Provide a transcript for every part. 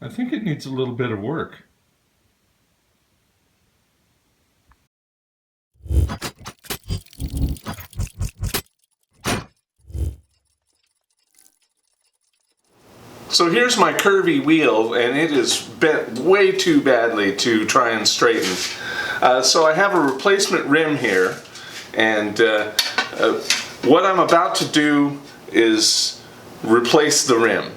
I think it needs a little bit of work. So here's my curvy wheel, and it is bent way too badly to try and straighten. So I have a replacement rim here, and what I'm about to do is replace the rim.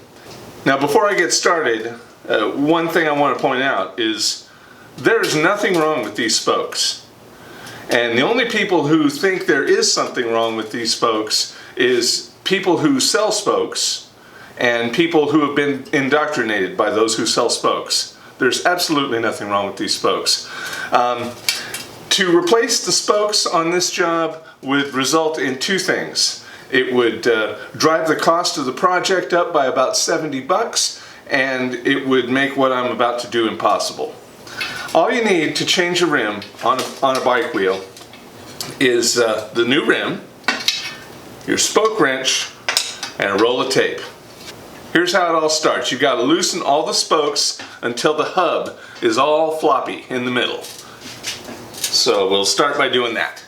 Now before I get started, one thing I want to point out is there is nothing wrong with these spokes. And the only people who think there is something wrong with these spokes is people who sell spokes and people who have been indoctrinated by those who sell spokes. There's absolutely nothing wrong with these spokes. To replace the spokes on this job would result in two things. It would drive the cost of the project up by about 70 bucks, and it would make what I'm about to do impossible. All you need to change a rim on a bike wheel is the new rim, your spoke wrench, and a roll of tape. Here's how it all starts. You've got to loosen all the spokes until the hub is all floppy in the middle. So we'll start by doing that.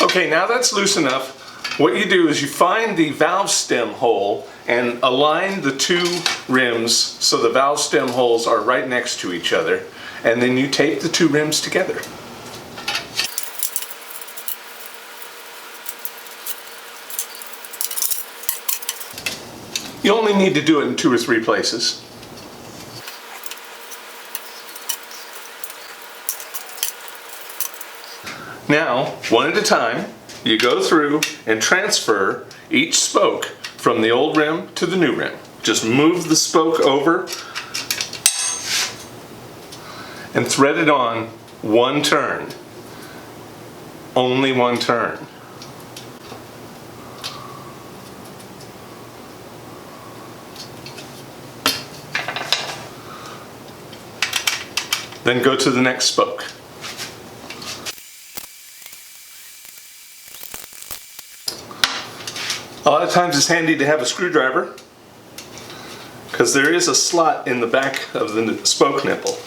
Okay, now that's loose enough. What you do is you find the valve stem hole and align the two rims so the valve stem holes are right next to each other, and then you tape the two rims together. You only need to do it in 2 or 3 places. Now, one at a time, you go through and transfer each spoke from the old rim to the new rim. Just move the spoke over and thread it on one turn. Only one turn. Then go to the next spoke. A lot of times it's handy to have a screwdriver because there is a slot in the back of the spoke nipple.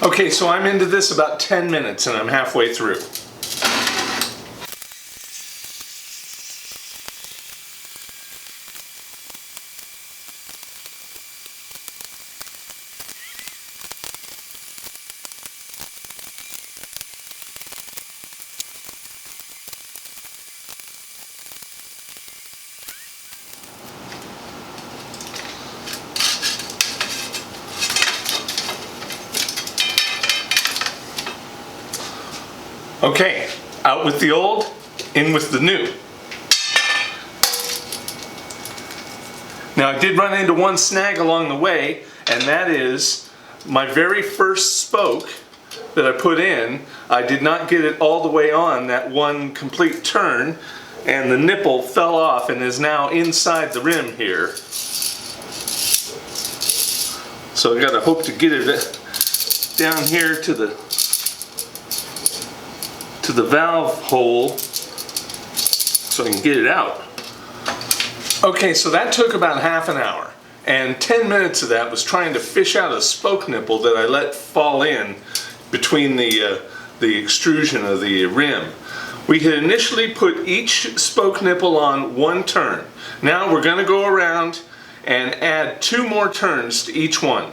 Okay, so I'm into this about 10 minutes and I'm halfway through. Okay, out with the old, in with the new. Now I did run into one snag along the way, and that is my very first spoke that I put in, I did not get it all the way on that one complete turn, and the nipple fell off and is now inside the rim here. So I gotta hope to get it down here to the valve hole so I can get it out. Okay, so that took about half an hour, and 10 minutes of that was trying to fish out a spoke nipple that I let fall in between the extrusion of the rim. We had initially put each spoke nipple on one turn. Now we're going to go around and add 2 more turns to each one.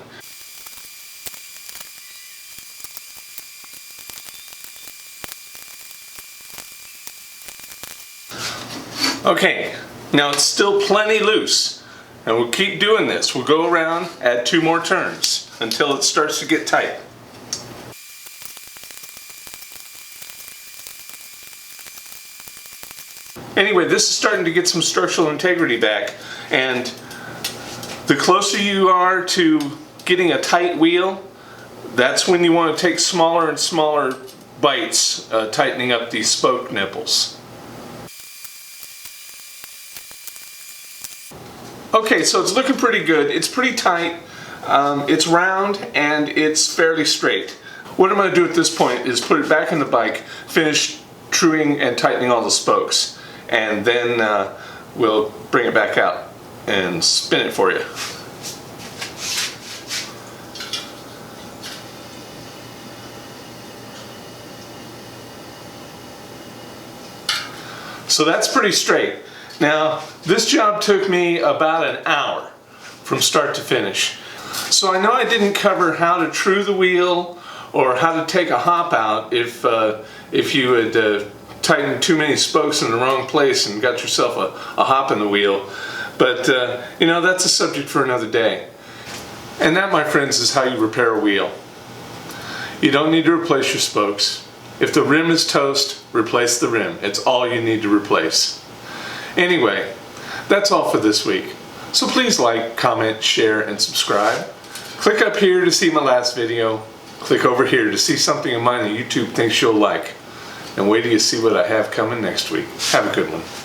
Okay, now it's still plenty loose, and we'll keep doing this. We'll go around, add 2 more turns until it starts to get tight. Anyway, this is starting to get some structural integrity back, and the closer you are to getting a tight wheel, that's when you want to take smaller and smaller bites, tightening up these spoke nipples. Okay, so it's looking pretty good. It's pretty tight, it's round, and it's fairly straight. What I'm going to do at this point is put it back in the bike, finish truing and tightening all the spokes, and then we'll bring it back out and spin it for you. So that's pretty straight. Now, this job took me about an hour from start to finish. So I know I didn't cover how to true the wheel or how to take a hop out if you had tightened too many spokes in the wrong place and got yourself a hop in the wheel. But you know, that's a subject for another day. And that, my friends, is how you repair a wheel. You don't need to replace your spokes. If the rim is toast, replace the rim. It's all you need to replace. Anyway, that's all for this week. So please like, comment, share, and subscribe. Click up here to see my last video. Click over here to see something of mine that YouTube thinks you'll like. And wait till you see what I have coming next week. Have a good one.